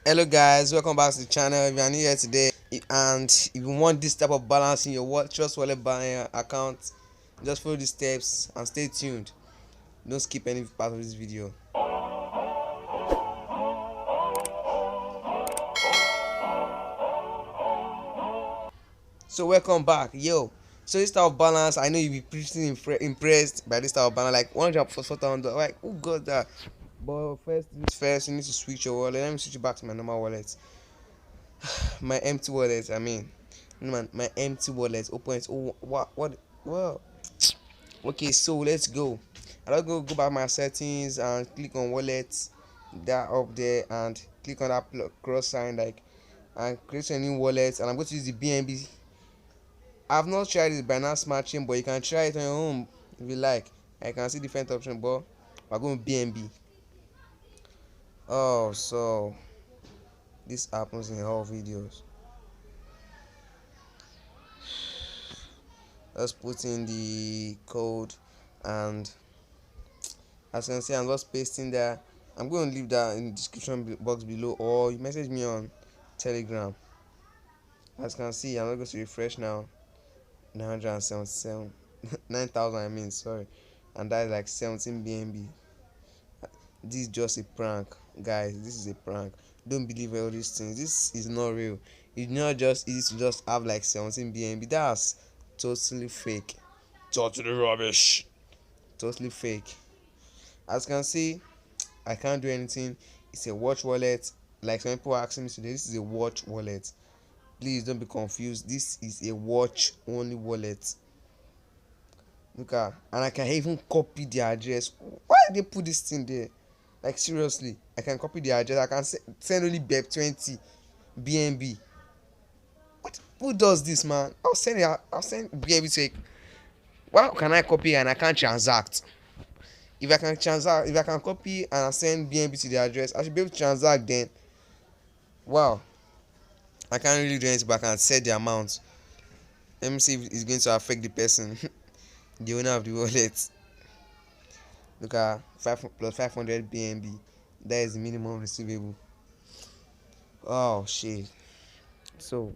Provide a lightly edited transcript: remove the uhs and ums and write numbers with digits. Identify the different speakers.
Speaker 1: Hello guys, welcome back to the channel. If you are new here today and if you want this type of balance in your trust wallet account, just follow the steps and stay tuned. Don't skip any part of this video. So welcome back, yo. So this type of balance, I know you'll be pretty impressed by this type of balance, like 144,000. Like, who got that? But first things first, you need to switch your wallet. Let me switch it back to my normal wallet, my empty wallet. I mean, my empty wallet. Open it. Oh, what? Well, okay, so let's go. I'll go back my settings and click on wallet, that up there, and click on that cross sign, like, and create a new wallet. And I'm going to use the BNB. I've not tried this Binance Smart Chain, but you can try it on your own if you like. I can see different options, but we're going with BNB. Oh, so this happens in all videos. Let's put in the code, and as you can see, I'm just pasting there. I'm going to leave that in the description box below, or you message me on Telegram. As you can see, I'm not going to refresh now. 977 9,000, I mean, sorry, and that is like 17 BNB. This is just a prank, guys. This is a prank. Don't believe all these things. This is not real. It's not just easy to just have like 17 BNB. That's totally fake, totally rubbish, totally fake. As you can see, I can't do anything. It's a watch wallet. Like some people are asking me today, this is a watch wallet. Please don't be confused. This is a watch only wallet. Look at, and I can even copy the address. Why did they put this thing there? Like seriously, I can copy the address. I can send only BEP20 BNB. What? Who does this, man? I'll send BNB to a. Why can I copy and I can't transact? If I can transact, if I can copy and I send BNB to the address, I should be able to transact then. Wow, I can't really do anything, but I can set the amount. Let me see if it's going to affect the person, the owner of the wallet. Look at 5 plus 500 BNB. That is the minimum receivable. Oh shit. So